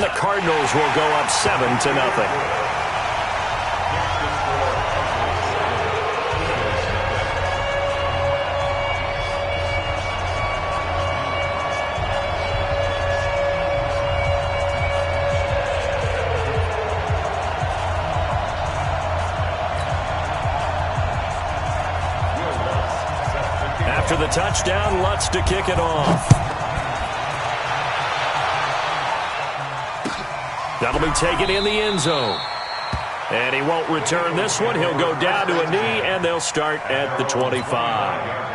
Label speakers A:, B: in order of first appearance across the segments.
A: and the Cardinals will go up 7-0. After the touchdown, Lutz to kick it off. That'll be taken in the end zone. And he won't return this one. He'll go down to a knee, and they'll start at the 25.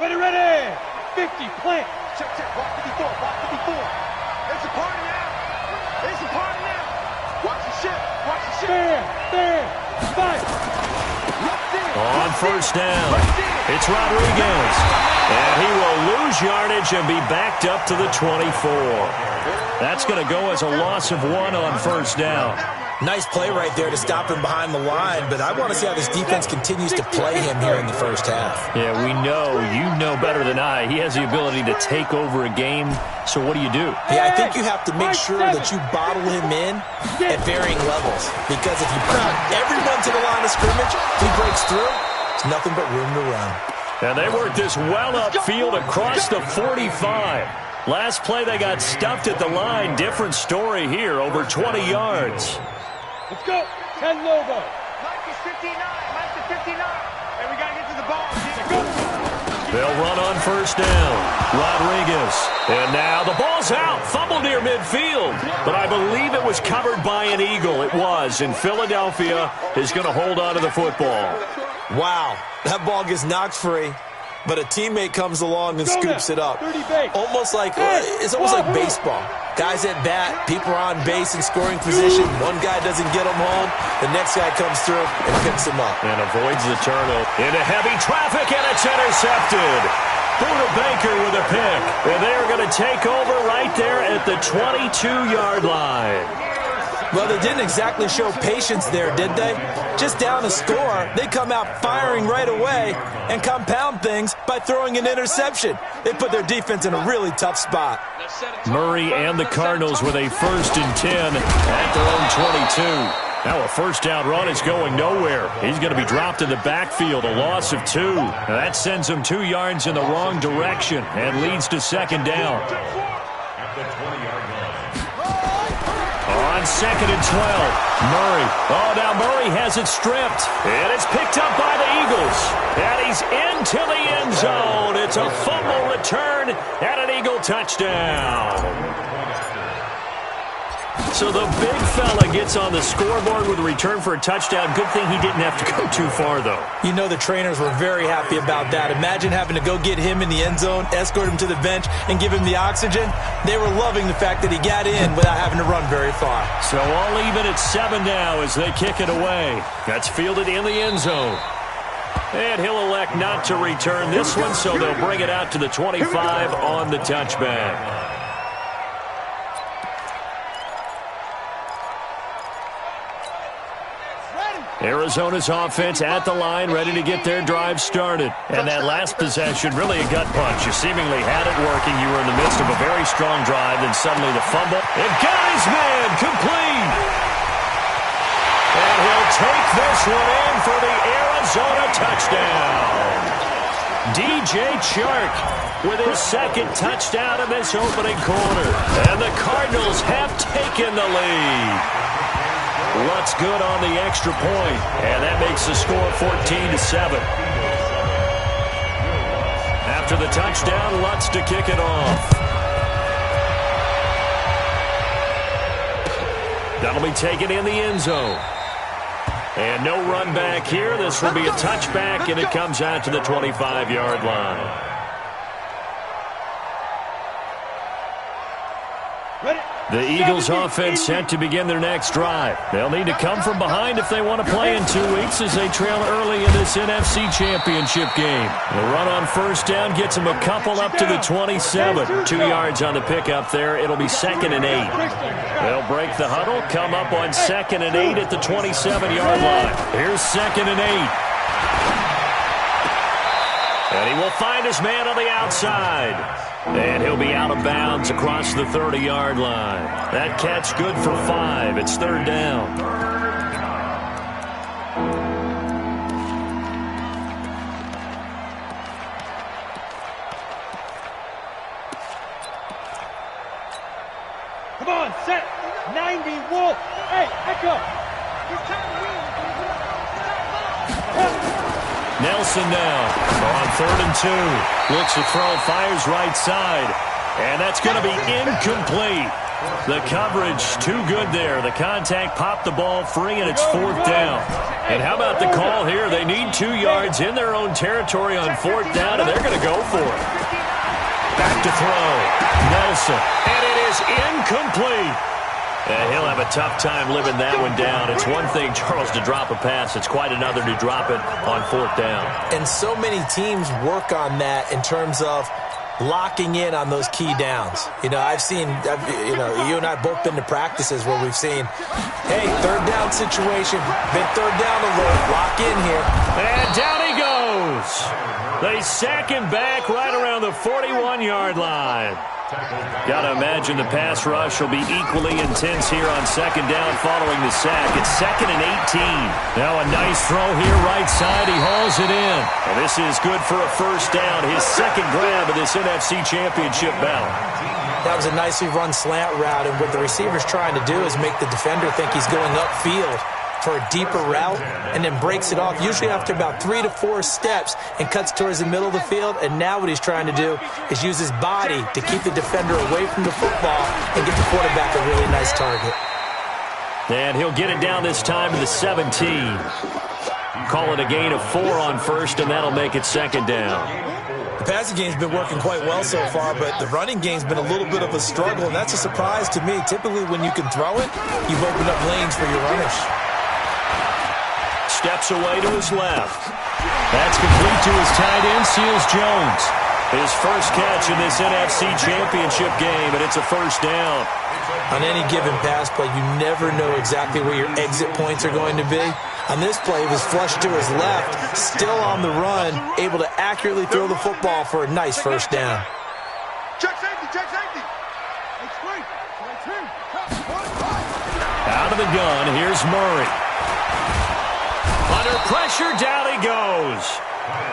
B: Ready! 50, plant. Check, walk to before. It's a party now. Watch the ship. There. Fight.
A: On first down, it's Rodriguez. And he will lose yardage and be backed up to the 24. That's going to go as a loss of 1 on first down.
C: Nice play right there to stop him behind the line, but I want to see how this defense continues to play him here in the first half.
A: Yeah, we know. You know better than I. He has the ability to take over a game, so what do you do?
C: Yeah, I think you have to make sure that you bottle him in at varying levels, because if you crowd everyone to the line of scrimmage, if he breaks through, there's nothing but room to run.
A: And they work this well upfield across the 45. Last play, they got stuffed at the line. Different story here, over 20 yards.
B: Let's go. 10 Lobo.
D: Mike is 59. And we got to get to the ball.
A: They'll run on first down. Rodriguez. And now the ball's out. Fumble near midfield. But I believe it was covered by an Eagle. It was. And Philadelphia is going to hold on to the football.
C: Wow. That ball gets knocked free, but a teammate comes along and scoops it up. It's almost like baseball. Guys at bat, people are on base in scoring position. One guy doesn't get him home. The next guy comes through and picks him up.
A: And avoids the turnover. Into heavy traffic, and it's intercepted. Buda Baker with a pick. And they're going to take over right there at the 22-yard line.
C: Well, they didn't exactly show patience there, did they? Just down a score, they come out firing right away and compound things by throwing an interception. They put their defense in a really tough spot.
A: Murray and the Cardinals with a 1st and 10 at their own 22. Now a first down run is going nowhere. He's going to be dropped in the backfield, a loss of 2. Now that sends him 2 yards in the wrong direction and leads to second down. On 2nd and 12, Murray. Oh, now Murray has it stripped. And it's picked up by the Eagles. And he's into the end zone. It's a fumble return and an Eagle touchdown. So the big fella gets on the scoreboard with a return for a touchdown. Good thing he didn't have to go too far, though.
C: You know the trainers were very happy about that. Imagine having to go get him in the end zone, escort him to the bench, and give him the oxygen. They were loving the fact that he got in without having to run very far.
A: So all even at 7 now as they kick it away. That's fielded in the end zone. And he'll elect not to return this one, so they'll bring it out to the 25 on the touchback. Arizona's offense at the line, ready to get their drive started. And that last possession, really a gut punch. You seemingly had it working. You were in the midst of a very strong drive, then suddenly the fumble. And got his man complete. And he'll take this one in for the Arizona touchdown. DJ Chark with his 2nd touchdown in this opening quarter. And the Cardinals have taken the lead. Lutz good on the extra point, and that makes the score 14-7. After the touchdown, Lutz to kick it off. That'll be taken in the end zone. And no run back here. This will be a touchback, and it comes out to the 25-yard line. The Eagles offense set to begin their next drive. They'll need to come from behind if they want to play in 2 weeks as they trail early in this NFC Championship game. The run on first down gets them a couple up to the 27. 2 yards on the pickup there. It'll be 2nd and 8. They'll break the huddle, come up on 2nd and 8 at the 27-yard line. Here's 2nd and 8. And he will find his man on the outside. And he'll be out of bounds across the 30-yard line. That catch good for 5. It's 3rd down.
B: Come on, set. 90, Wolf. Hey, Echo.
A: Nelson now on 3rd and 2. Looks to throw, fires right side. And that's going to be incomplete. The coverage too good there. The contact popped the ball free, and it's 4th down. And how about the call here? They need 2 yards in their own territory on 4th down, and they're going to go for it. Back to throw. Nelson. And it is incomplete. And he'll have a tough time living that one down. It's one thing, Charles, to drop a pass. It's quite another to drop it on 4th down.
C: And so many teams work on that in terms of locking in on those key downs. You know, you and I both been to practices where we've seen, hey, 3rd down situation, big 3rd down alert, lock in here.
A: And down he goes. They sack him back right around the 41-yard line. Got to imagine the pass rush will be equally intense here on 2nd down following the sack. It's 2nd and 18. Now a nice throw here right side. He hauls it in. And this is good for a 1st down. His 2nd grab of this NFC Championship bout.
C: That was a nicely run slant route, and what the receiver's trying to do is make the defender think he's going upfield for a deeper route, and then breaks it off, usually after about 3 to 4 steps, and cuts towards the middle of the field. And now what he's trying to do is use his body to keep the defender away from the football and get the quarterback a really nice target.
A: And he'll get it down this time to the 17. Call it a gain of 4 on 1st, and that'll make it 2nd down.
C: The passing game's been working quite well so far, but the running game's been a little bit of a struggle, and that's a surprise to me. Typically, when you can throw it, you've opened up lanes for your runners.
A: Steps away to his left. That's complete to his tight end, Seals Jones. His first catch in this NFC Championship game, and it's a 1st down.
C: On any given pass play, you never know exactly where your exit points are going to be. On this play, he was flushed to his left, still on the run, able to accurately throw the football for a nice 1st down.
B: Check safety, check safety.
A: Out of the gun, here's Murray. Under pressure, down he goes.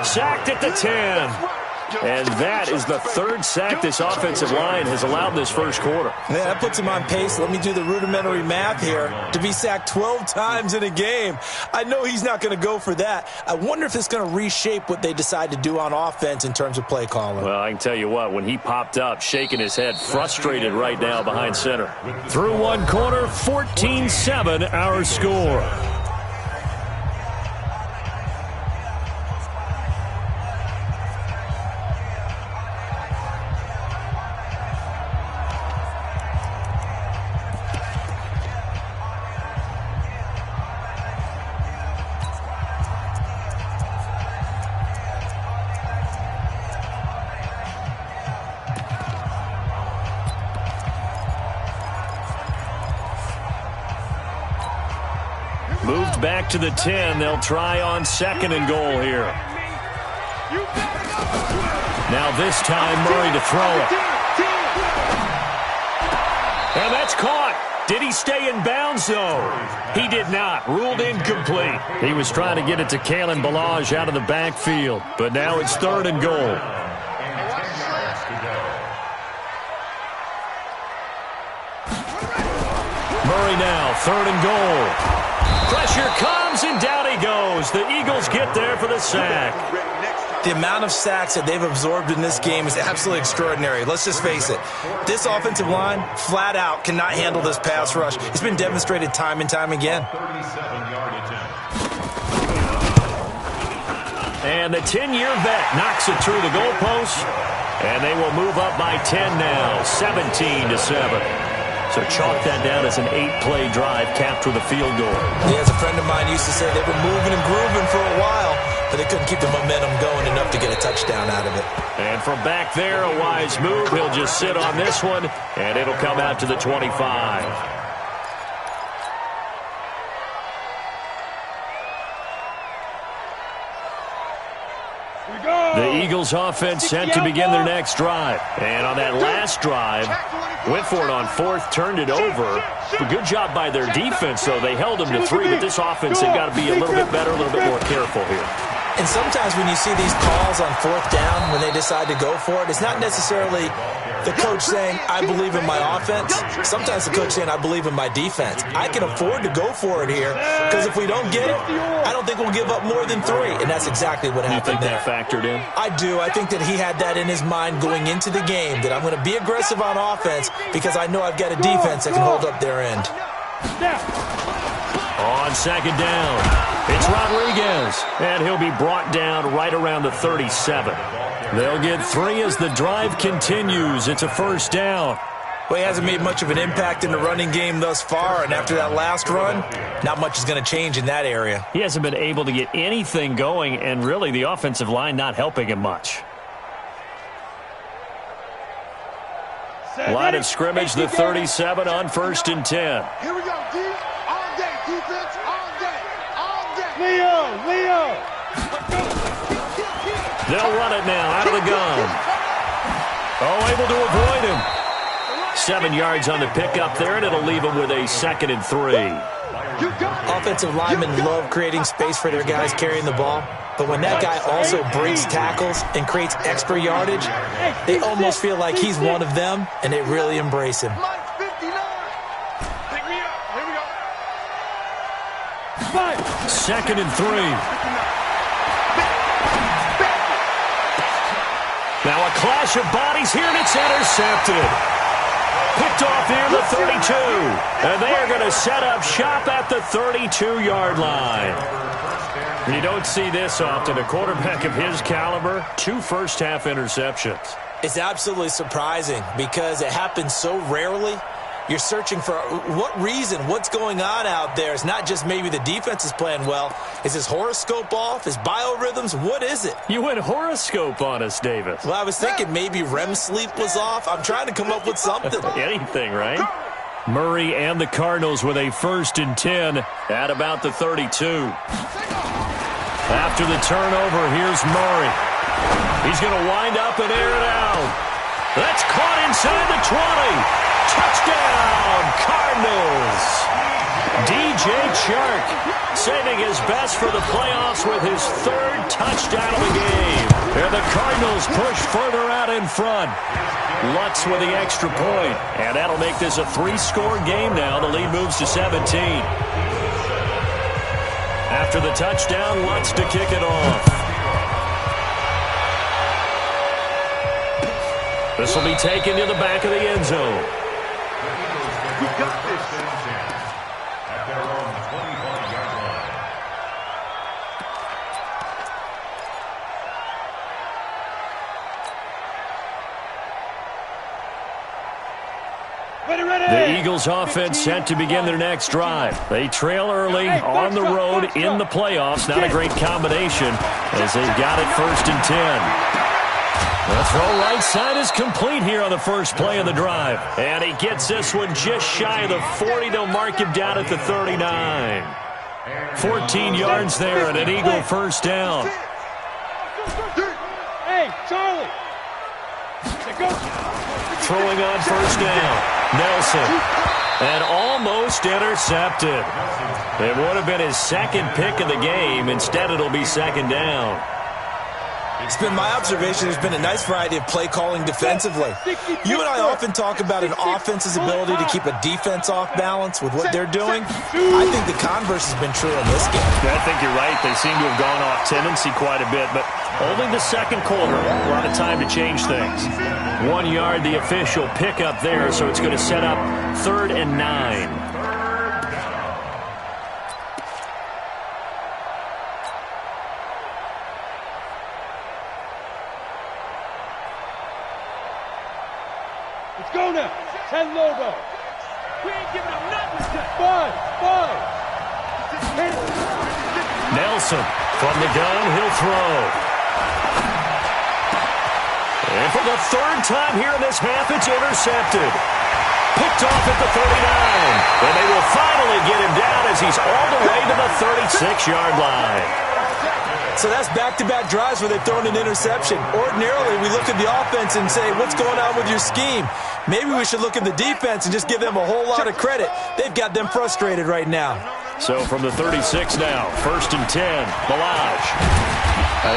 A: Sacked at the 10. And that is the 3rd sack this offensive line has allowed this 1st quarter.
C: Yeah, that puts him on pace. Let me do the rudimentary math here. To be sacked 12 times in a game, I know he's not going to go for that. I wonder if it's going to reshape what they decide to do on offense in terms of play calling.
A: Well, I can tell you what, when he popped up, shaking his head, frustrated right now behind center. Through one quarter, 14-7 our score. Moved back to the 10. They'll try on 2nd and goal here. Now this time, Murray to throw it. And that's caught. Did he stay in bounds, though? He did not. Ruled incomplete. He was trying to get it to Kalen Ballage out of the backfield. But now it's 3rd and goal. Murray now, 3rd and goal. Pressure comes, and down he goes. The Eagles get there for the sack.
C: The amount of sacks that they've absorbed in this game is absolutely extraordinary. Let's just face it. This offensive line, flat out, cannot handle this pass rush. It's been demonstrated time and time again.
A: And the 10-year vet knocks it through the goalpost. And they will move up by 10 now, 17-7. So So chalk that down as an 8-play drive capped with a field goal.
C: Yeah, as a friend of mine used to say, they were moving and grooving for a while, but they couldn't keep the momentum going enough to get a touchdown out of it.
A: And from back there, a wise move. He'll just sit on this one, and it'll come out to the 25. The Eagles offense set to begin their next drive. And on that last drive, went for it on fourth, turned it over. A good job by their defense, though. They held them to 3, but this offense, they've got to be a little bit better, a little bit more careful here.
C: And sometimes when you see these calls on fourth down, when they decide to go for it, it's not necessarily the coach saying, I believe in my offense. Sometimes the coach saying, I believe in my defense. I can afford to go for it here because if we don't get it, I don't think we'll give up more than 3. And that's exactly what happened there.
A: You think that factored in?
C: I do. I think that he had that in his mind going into the game, that I'm going to be aggressive on offense because I know I've got a defense that can hold up their end.
A: On second down, it's Rodriguez, and he'll be brought down right around the 37. They'll get 3 as the drive continues. It's a first down.
C: Well, he hasn't made much of an impact in the running game thus far, and after that last run, not much is going to change in that area.
A: He hasn't been able to get anything going, and really the offensive line not helping him much. Line of scrimmage, the 37 on 1st and 10.
E: Here we go, D. All day, defense, all day, all day.
B: Leo.
A: They'll run it now out of the gun. Oh, able to avoid him. 7 yards on the pickup there, and it'll leave him with a 2nd and 3.
C: Offensive linemen love creating space for their guys carrying the ball, but when that guy also breaks tackles and creates extra yardage, they almost feel like he's one of them, and they really embrace him.
E: Pick me up. Here we go.
A: 2nd and 3. Now a clash of bodies here, and it's intercepted. Picked off near the 32. And they are going to set up shop at the 32-yard line. You don't see this often. A quarterback of his caliber, 2 first-half interceptions.
C: It's absolutely surprising because it happens so rarely. You're searching for what reason, what's going on out there. It's not just maybe the defense is playing well. Is his horoscope off? His biorhythms? What is it?
A: You went horoscope on us, Davis.
C: Well, I was thinking maybe REM sleep was off. I'm trying to come up with something.
A: Anything, right? Murray and the Cardinals with a 1st and 10 at about the 32. After the turnover, here's Murray. He's going to wind up and air it out. That's caught inside the 20. Touchdown, Cardinals. DJ Chark saving his best for the playoffs with his 3rd touchdown of the game. And the Cardinals push further out in front. Lutz with the extra point. And that'll make this a 3-score game now. The lead moves to 17. After the touchdown, Lutz to kick it off. This will be taken to the back of the end zone.
E: We got this.
F: At their own 25-yard line.
A: The Eagles offense set to begin their next drive. They trail early on the road in the playoffs. Not a great combination as they've got it 1st and 10. The throw right side is complete here on the first play of the drive. And he gets this one just shy of the 40. They'll mark him down at the 39. 14 yards there and an Eagle first down.
B: Hey, Charlie.
A: Throwing on first down. Nelson. And almost intercepted. It would have been his 2nd pick of the game. Instead, it'll be 2nd down.
C: It's been my observation there's been a nice variety of play calling defensively. You and I often talk about an offense's ability to keep a defense off balance with what they're doing. I think the converse has been true in this game.
A: I think you're right. They seem to have gone off tendency quite a bit, but only the 2nd quarter. A lot of time to change things. 1 yard, the official pickup there, so it's going to set up 3rd and 9.
B: Let's go now. 10 Lobo. We ain't giving up nothing. Five.
A: Nelson from the gun, he'll throw. And for the third time here in this half, it's intercepted. Picked off at the 39. And they will finally get him down as he's all the way to the 36-yard line.
C: So that's back-to-back drives where they've thrown an interception. Ordinarily, we look at the offense and say, what's going on with your scheme? Maybe we should look at the defense and just give them a whole lot of credit. They've got them frustrated right now.
A: So from the 36 now, 1st and 10, Balaj.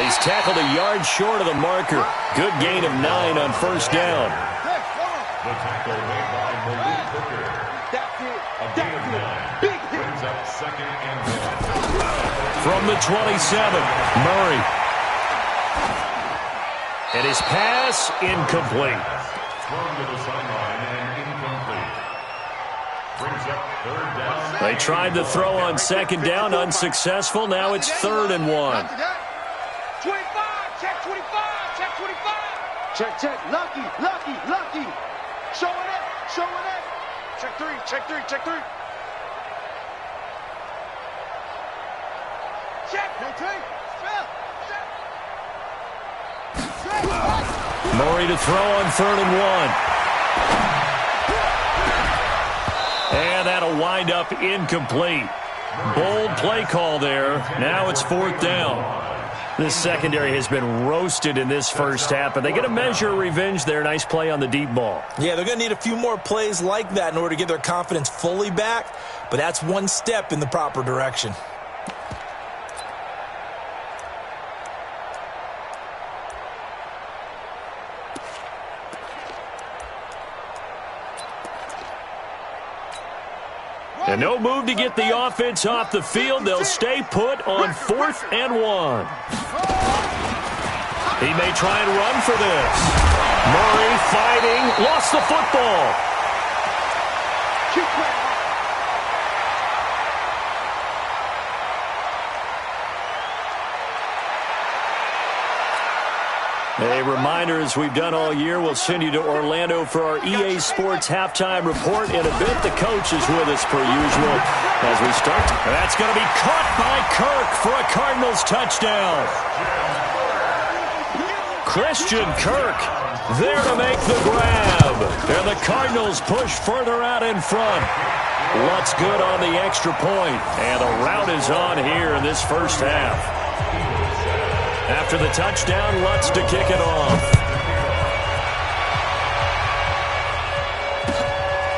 A: He's tackled a yard short of the marker. Good gain of 9 on 1st down.
F: The tackle made by Malik Hooker. A gain of 9 brings up 2nd and 1.
A: From the 27, Murray. And his pass incomplete.
F: Thrown to the sideline and incomplete. Brings up 3rd down.
A: They tried to throw on 2nd down, unsuccessful. Now it's 3rd and 1.
E: 25, check 25, check 25. Check, lucky. Showing it. Check 3. Check.
A: Murray to throw on 3rd and 1. And that'll wind up incomplete. Bold play call there. Now it's 4th down. This secondary has been roasted in this first half, but they get a measure of revenge there. Nice play on the deep ball.
C: Yeah, they're going to need a few more plays like that in order to get their confidence fully back, but that's one step in the proper direction.
A: And no move to get the offense off the field. They'll stay put on 4th and 1. He may try and run for this. Murray fighting, lost the football. A reminder, as we've done all year, we'll send you to Orlando for our EA Sports halftime report. In a bit, the coach is with us per usual as we start. That's going to be caught by Kirk for a Cardinals touchdown. Christian Kirk there to make the grab. And the Cardinals push further out in front. Lutz good on the extra point. And the rout is on here in this first half. After the touchdown, Lutz to kick it off.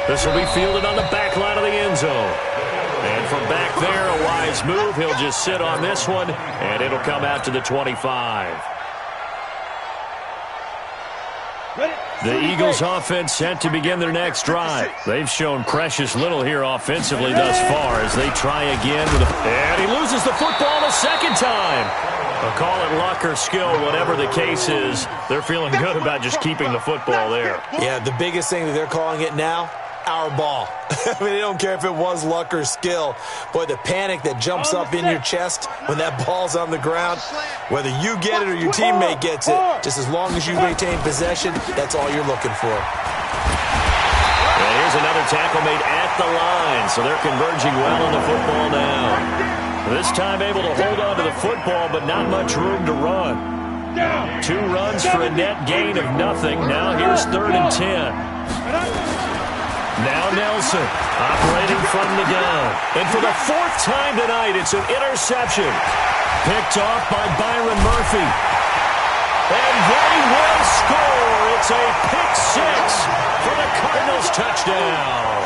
A: This will be fielded on the back line of the end zone. And from back there, a wise move. He'll just sit on this one, and it'll come out to the 25. The Eagles offense set to begin their next drive. They've shown precious little here offensively thus far as they try again. And he loses the football the second time. They'll call it luck or skill, whatever the case is. They're feeling good about just keeping the football there.
C: Yeah, the biggest thing that they're calling it now, our ball. I mean, they don't care if it was luck or skill. Boy, the panic that jumps up in your chest when that ball's on the ground, whether you get it or your teammate gets it, just as long as you maintain possession, that's all you're looking for.
A: And here's another tackle made at the line, so they're converging well on the football now. This time able to hold on to the football, but not much room to run. 2 runs for a net gain of nothing. Now here's 3rd and 10. Now Nelson operating from the gun. And for the 4th time tonight, it's an interception. Picked off by Byron Murphy. And they will score. It's a pick 6 for the Cardinals touchdown.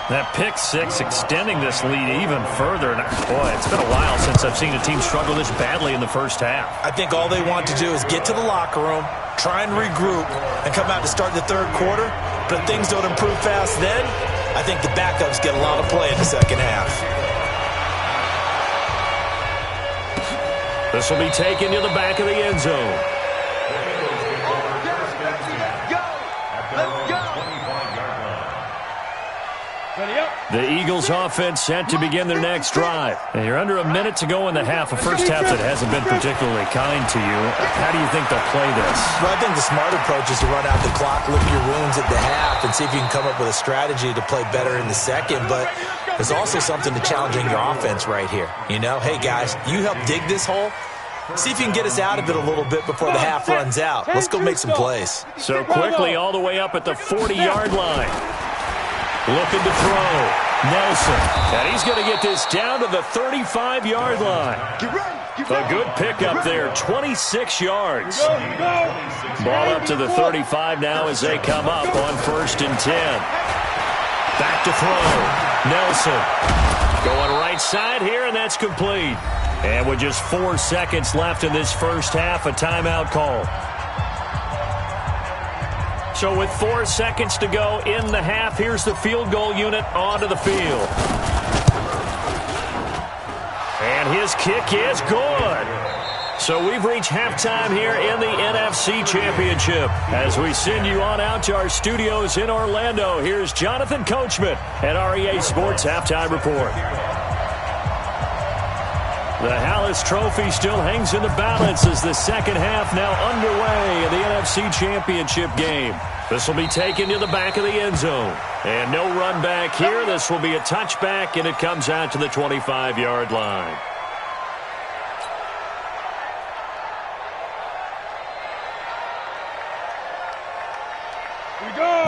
A: That pick 6 extending this lead even further. And boy, it's been a while since I've seen a team struggle this badly in the first half.
C: I think all they want to do is get to the locker room, try and regroup, and come out to start the 3rd quarter. But if things don't improve fast then, I think the backups get a lot of play in the second half.
A: This will be taken to the back of the end zone.
B: Ready up.
A: The Eagles offense set to begin their next drive. And you're under a minute to go in the half, a first half that hasn't been particularly kind to you. How do you think they'll play this?
C: Well, I think the smart approach is to run out the clock, lick your wounds at the half, and see if you can come up with a strategy to play better in the second. But there's also something to challenging your offense right here. You know, hey, guys, you help dig this hole. See if you can get us out of it a little bit before the half runs out. Let's go make some plays.
A: So quickly all the way up at the 40-yard line. Looking to throw. Nelson. And he's going to get this down to the 35-yard line. A good pickup there, 26 yards. Ball up to the 35 now as they come up on 1st and 10. Back to throw. Nelson. Going right side here, and that's complete. And with just 4 seconds left in this first half, a timeout call. So with 4 seconds to go in the half, here's the field goal unit onto the field. And his kick is good. So we've reached halftime here in the NFC Championship. As we send you on out to our studios in Orlando, here's Jonathan Coachman at REA Sports Halftime Report. The Hallis Trophy still hangs in the balance as the second half now underway in the NFC Championship game. This will be taken to the back of the end zone. And no run back here. This will be a touchback, and it comes out to the 25-yard line.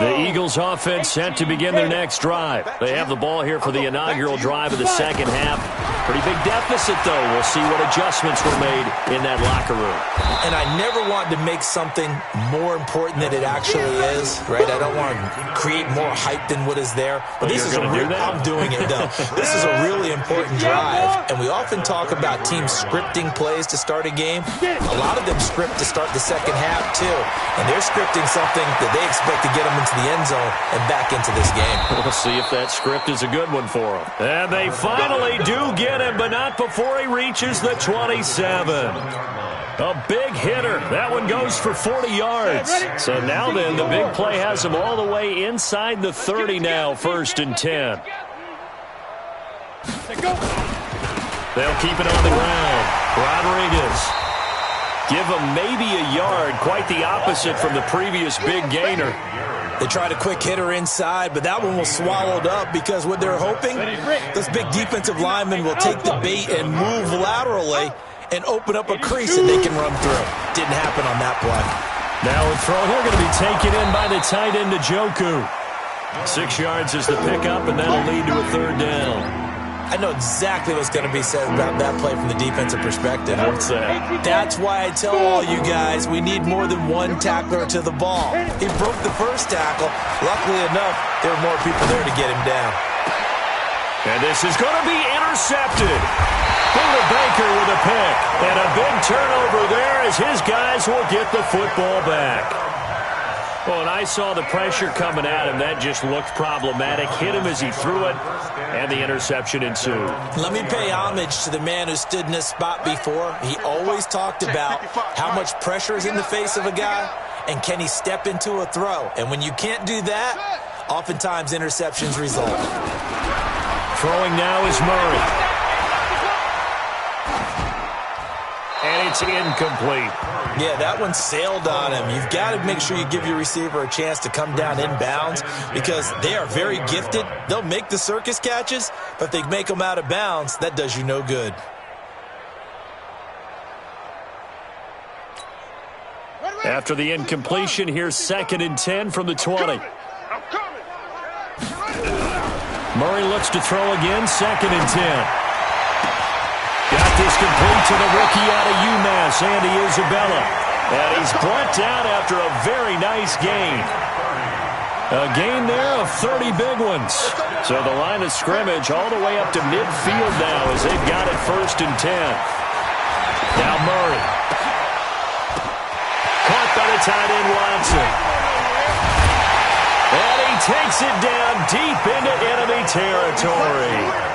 A: The Eagles offense set to begin their next drive. They have the ball here for the inaugural drive of the second half. Pretty big deficit, though. We'll see what adjustments were made in that locker room.
C: And I never want to make something more important than it actually is, right? I don't want to create more hype than what is there. But this is I'm doing it, though. This is a really important drive. And we often talk about teams scripting plays to start a game. A lot of them script to start the second half, too. And they're scripting something that they expect to get them into the end zone and back into this game.
A: We'll see if that script is a good one for them. And they finally do get him, but not before he reaches the 27. A big hitter. That one goes for 40 yards. So now then, the big play has him all the way inside the 30 now, 1st and 10. They'll keep it on the ground. Rodriguez. Give him maybe a yard, quite the opposite from the previous big gainer.
C: They tried a quick hitter inside, but that one was swallowed up because what they're hoping, those big defensive linemen will take the bait and move laterally and open up a crease that they can run through. Didn't happen on that play.
A: Now a throw here going to be taken in by the tight end, Njoku. 6 yards is the pickup, and that'll lead to a 3rd down.
C: I know exactly what's going to be said about that play from the defensive perspective.
A: What's that?
C: That's why I tell all you guys we need more than one tackler to the ball. He broke the first tackle. Luckily enough, there were more people there to get him down.
A: And this is going to be intercepted. Buda Baker with a pick. And a big turnover there as his guys will get the football back. Well, and I saw the pressure coming at him. That just looked problematic. Hit him as he threw it, and the interception ensued.
C: Let me pay homage to the man who stood in this spot before. He always talked about how much pressure is in the face of a guy, and can he step into a throw. And when you can't do that, oftentimes interceptions result.
A: Throwing now is Murray. And it's incomplete.
C: Yeah, that one sailed on him. You've got to make sure you give your receiver a chance to come down inbounds because they are very gifted. They'll make the circus catches, but if they make them out of bounds, that does you no good.
A: After the incompletion, here's 2nd and 10 from the 20. Murray looks to throw again, 2nd and 10. Got this complete to the rookie out of UMass, Andy Isabella. And he's brought down after a very nice gain. A gain there of 30 big ones. So the line of scrimmage all the way up to midfield now as they've got it 1st and 10. Now Murray. Caught by the tight end Watson. And he takes it down deep into enemy territory.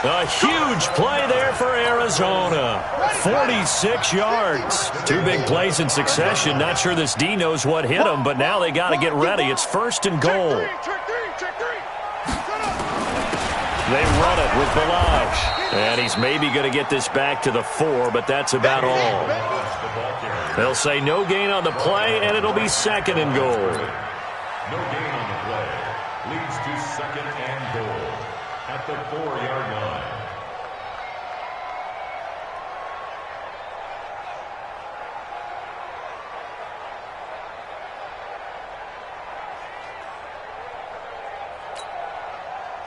A: A huge play there for Arizona. 46 yards. 2 big plays in succession. Not sure this D knows what hit him, but now they got to get ready. It's 1st and goal. They run it with Balaj. And he's maybe going to get this back to the 4, but that's about all. They'll say no gain on the play, and it'll be 2nd and goal.
F: No gain on the play. Leads to 2nd and goal at the 4-yard line.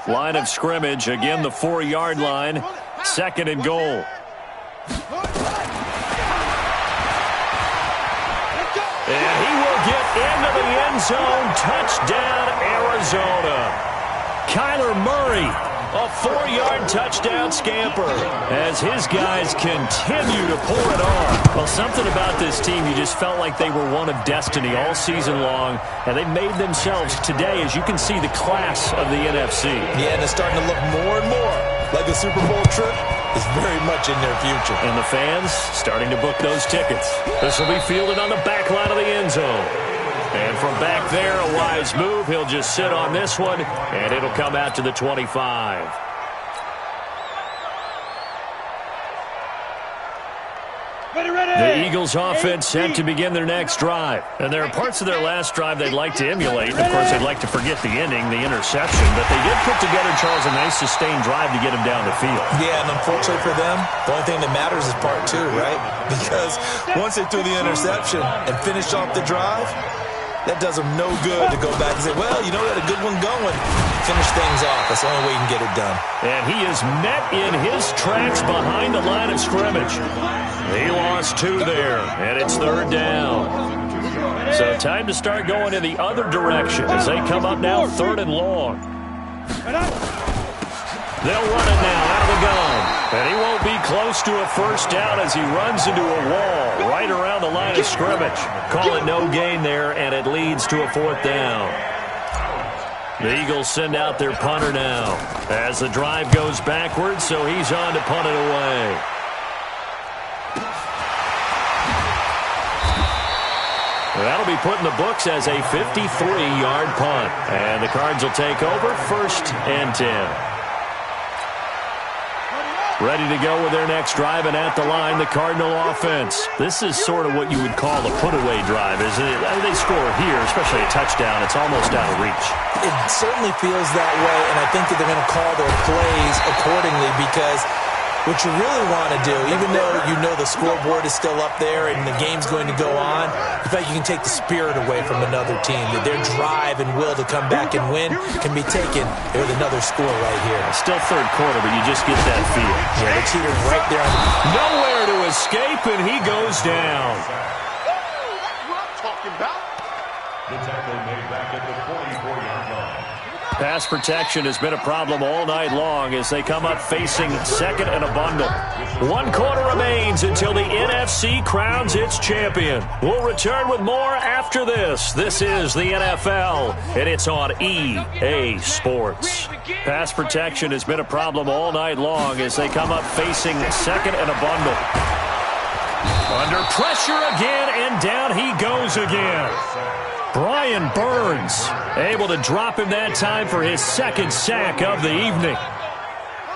A: Line of scrimmage, again the 4-yard line, 2nd and goal. And he will get into the end zone. Touchdown, Arizona. Kyler Murray, a 4-yard touchdown scamper as his guys continue to pour it on. Well, something about this team, you just felt like they were one of destiny all season long, and they made themselves today, as you can see, the class of the NFC.
C: Yeah, and it's starting to look more and more like the Super Bowl trip is very much in their future.
A: And the fans starting to book those tickets. This will be fielded on the back line of the end zone. And from back there, a wise move. He'll just sit on this one, and it'll come out to the 25. The Eagles offense set to begin their next drive. And there are parts of their last drive they'd like to emulate. Of course, they'd like to forget the ending, the interception. But they did put together, Charles, a nice sustained drive to get him down the field.
C: Yeah, and unfortunately for them, the only thing that matters is part 2, right? Because once they threw the interception and finished off the drive, that does them no good to go back and say, well, you know, we had a good one going. Finish things off. That's the only way you can get it done.
A: And he is met in his tracks behind the line of scrimmage. He lost 2 there, and it's 3rd down. So time to start going in the other direction as they come up now 3rd and long. They'll run it now out of the gun. And he won't be close to a 1st down as he runs into a wall right around the line of scrimmage. Call it no gain there, and it leads to a 4th down. The Eagles send out their punter now as the drive goes backwards, so he's on to punt it away. That'll be put in the books as a 53-yard punt. And the Cards will take over 1st and 10. Ready to go with their next drive, and at the line, the Cardinal offense. This is sort of what you would call a put-away drive, isn't it? They score here, especially a touchdown. It's almost out of reach.
C: It certainly feels that way, and I think that they're going to call their plays accordingly because what you really want to do, even though you know the scoreboard is still up there and the game's going to go on, in fact, you can take the spirit away from another team. That their drive and will to come back and win can be taken with another score right here.
A: Still 3rd quarter, but you just get that feel.
C: Yeah, they're teetering right there.
A: Nowhere to escape, and he goes down.
E: That's what I'm talking about.
F: The tackle made back at the 44-yard line.
A: Pass protection has been a problem all night long as they come up facing 2nd and a bundle. 1 quarter remains until the NFC crowns its champion. We'll return with more after this. This is the NFL, and it's on EA Sports. Pass protection has been a problem all night long as they come up facing 2nd and a bundle. Under pressure again, and down he goes again. Brian Burns able to drop him that time for his 2nd sack of the evening.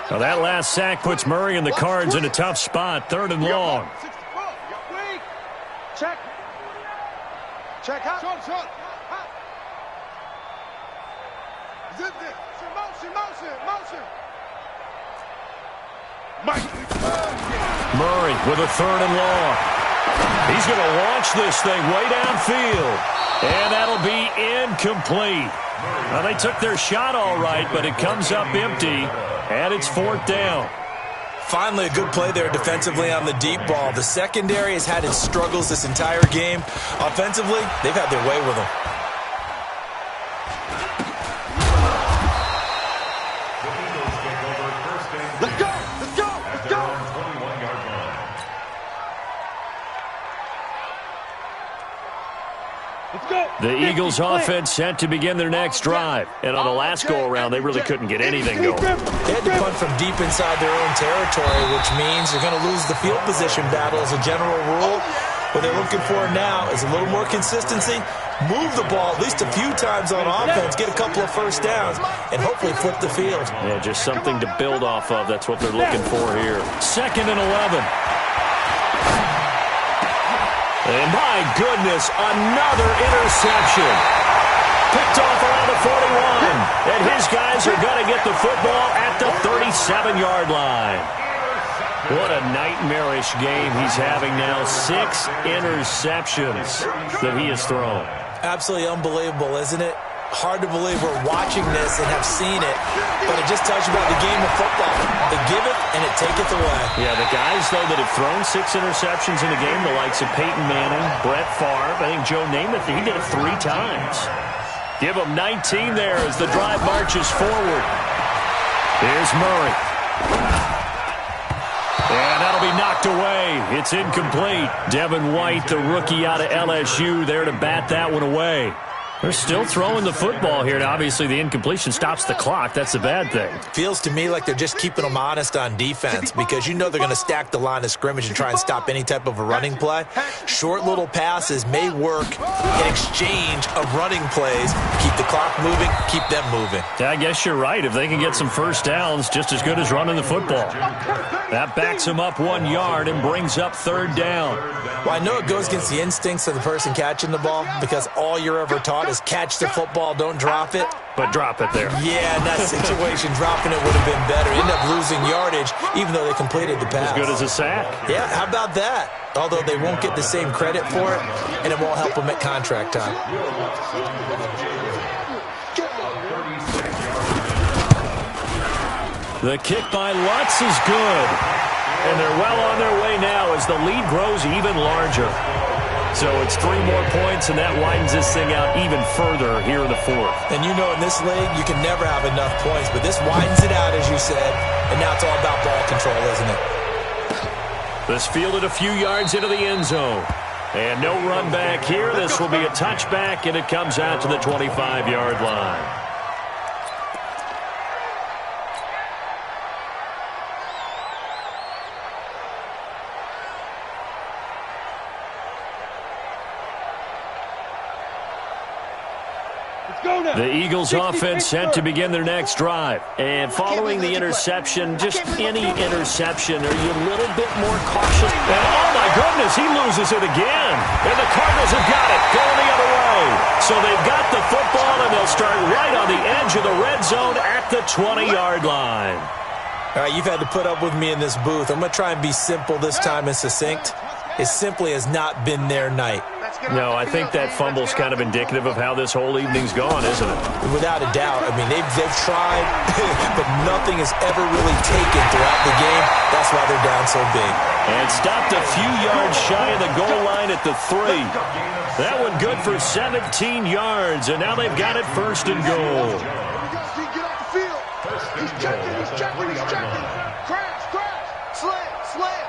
A: Now that last sack puts Murray and the Cards in a tough spot, 3rd and long.
E: Check. Check out. Motion.
A: Murray with a 3rd and long. He's going to launch this thing way downfield. And that'll be incomplete. Now, they took their shot all right, but it comes up empty, and it's 4th down.
C: Finally, a good play there defensively on the deep ball. The secondary has had its struggles this entire game. Offensively, they've had their way with them.
E: Let's go.
A: The Eagles offense set to begin their next drive. And on the last go-around, they really couldn't get anything going.
C: They had to punt from deep inside their own territory, which means they're going to lose the field position battle as a general rule. What they're looking for now is a little more consistency, move the ball at least a few times on offense, get a couple of first downs, and hopefully flip the field.
A: Yeah, just something to build off of. That's what they're looking for here. 2nd and 11. And my goodness, another interception. Picked off around the 41. And his guys are going to get the football at the 37-yard line. What a nightmarish game he's having now. 6 interceptions that he has thrown.
C: Absolutely unbelievable, isn't it? Hard to believe we're watching this and have seen it, but it just tells you about the game of football. It giveth and it taketh away.
A: Yeah, the guys, though, that have thrown 6 interceptions in a game, the likes of Peyton Manning, Brett Favre, I think Joe Namath, he did it 3 times. Give him 19 there as the drive marches forward. Here's Murray. And that'll be knocked away. It's incomplete. Devin White, the rookie out of LSU, there to bat that one away. They're still throwing the football here, and obviously the incompletion stops the clock. That's a bad thing.
C: Feels to me like they're just keeping them honest on defense because you know they're going to stack the line of scrimmage and try and stop any type of a running play. Short little passes may work in exchange of running plays. Keep the clock moving, keep them moving.
A: Yeah, I guess you're right. If they can get some first downs, just as good as running the football. That backs them up 1 yard and brings up 3rd down.
C: Well, I know it goes against the instincts of the person catching the ball because all you're ever taught is catch the football, don't drop it.
A: But drop it there.
C: Yeah, in that situation, dropping it would have been better. End up losing yardage, even though they completed the pass.
A: As good as a sack.
C: Yeah, how about that? Although they won't get the same credit for it, and it won't help them at contract time.
A: The kick by Lutz is good. And they're well on their way now as the lead grows even larger. So it's 3 more points, and that widens this thing out even further here in the 4th.
C: And you know in this league, you can never have enough points, but this widens it out, as you said, and now it's all about ball control, isn't it?
A: This fielded a few yards into the end zone. And no run back here. This will be a touchback, and it comes out to the 25-yard line. The Eagles offense set to begin their next drive. And following the interception, just any interception, are you a little bit more cautious? And oh my goodness, he loses it again. And the Cardinals have got it, going the other way. So they've got the football, and they'll start right on the edge of the red zone at the 20-yard line.
C: All right, you've had to put up with me in this booth. I'm going to try and be simple this time and succinct. It simply has not been their night.
A: No, I think that fumble's kind of indicative of how this whole evening's gone, isn't it?
C: Without a doubt. I mean, they've tried, but nothing has ever really taken throughout the game. That's why they're down so big.
A: And stopped a few yards shy of the goal line at the 3. That one good for 17 yards, and now they've got it 1st and goal.
E: Get off the field. He's checking. Crash. Slam.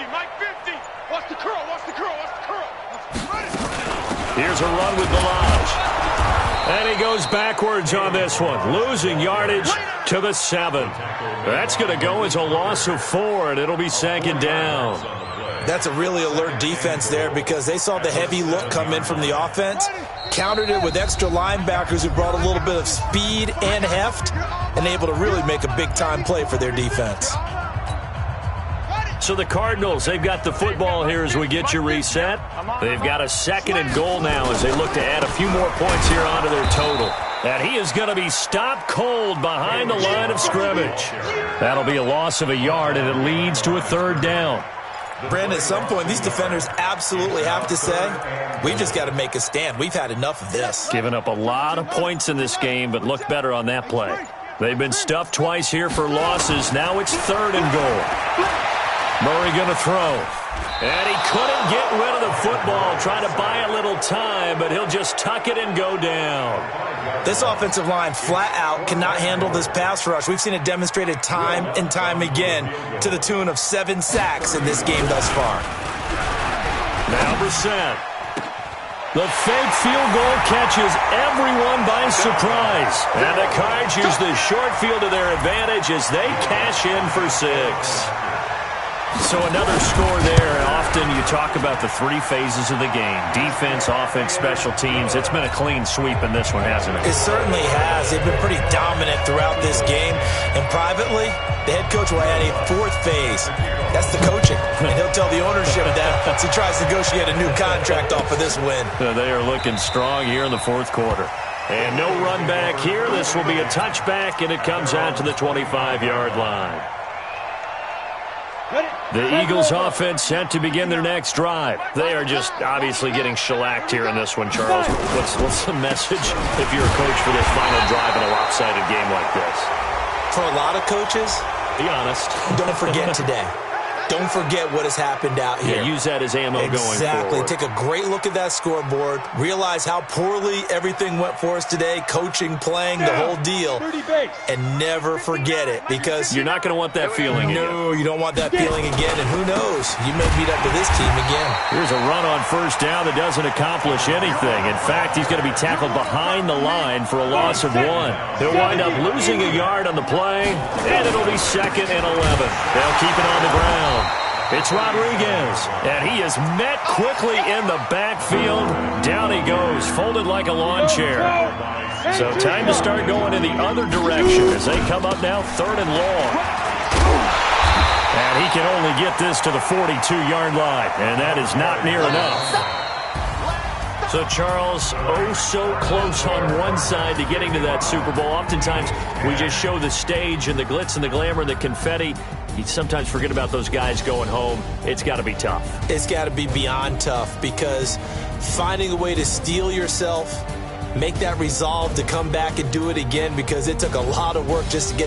E: Mike 50. Watch the curl.
A: Here's a run with Balaj. And he goes backwards on this one, losing yardage to the 7. That's going to go as a loss of 4, and it'll be 2nd down.
C: That's a really alert defense there because they saw the heavy look come in from the offense, countered it with extra linebackers who brought a little bit of speed and heft, and able to really make a big-time play for their defense.
A: So the Cardinals, they've got the football here as we get you reset. They've got a 2nd and goal now as they look to add a few more points here onto their total. And he is going to be stopped cold behind the line of scrimmage. That'll be a loss of a yard, and it leads to a 3rd down.
C: Brandon, at some point, these defenders absolutely have to say, we've just got to make a stand. We've had enough of this.
A: Given up a lot of points in this game, but looked better on that play. They've been stuffed twice here for losses. Now it's 3rd and goal. Murray going to throw. And he couldn't get rid of the football, trying to buy a little time, but he'll just tuck it and go down.
C: This offensive line flat out cannot handle this pass rush. We've seen it demonstrated time and time again to the tune of 7 sacks in this game thus far.
A: Now Brissett. The fake field goal catches everyone by surprise. And the Cards use the short field to their advantage as they cash in for 6. So another score there. Often you talk about the 3 phases of the game. Defense, offense, special teams. It's been a clean sweep in this one, hasn't it?
C: It certainly has. They've been pretty dominant throughout this game. And privately, the head coach will add a 4th phase. That's the coaching. And he'll tell the ownership that as he tries to negotiate a new contract off of this win.
A: They are looking strong here in the 4th quarter. And no run back here. This will be a touchback, and it comes out to the 25-yard line. The Eagles offense set to begin their next drive. They are just obviously getting shellacked here in this one, Charles. What's the message if you're a coach for this final drive in a lopsided game like this?
C: For a lot of coaches,
A: be honest.
C: Don't forget today. Don't forget what has happened out here.
A: Yeah, use that as ammo going forward.
C: Exactly. Take a great look at that scoreboard. Realize how poorly everything went for us today. Coaching, playing, the whole deal. And never forget it, because
A: you're not going to want that feeling again.
C: No, you don't want that feeling again. And who knows? You may meet up with this team again.
A: Here's a run on first down that doesn't accomplish anything. In fact, he's going to be tackled behind the line for a loss of 1. He'll wind up losing a yard on the play, and it'll be 2nd and 11. They'll keep it on the ground. It's Rodriguez, and he is met quickly in the backfield. Down he goes, folded like a lawn chair. So time to start going in the other direction as they come up now 3rd and long. And he can only get this to the 42-yard line, and that is not near enough. So, Charles, oh so close on one side to getting to that Super Bowl. Oftentimes, we just show the stage and the glitz and the glamour and the confetti. You sometimes forget about those guys going home. It's got to be tough.
C: It's got to be beyond tough, because finding a way to steel yourself, make that resolve to come back and do it again, because it took a lot of work just to get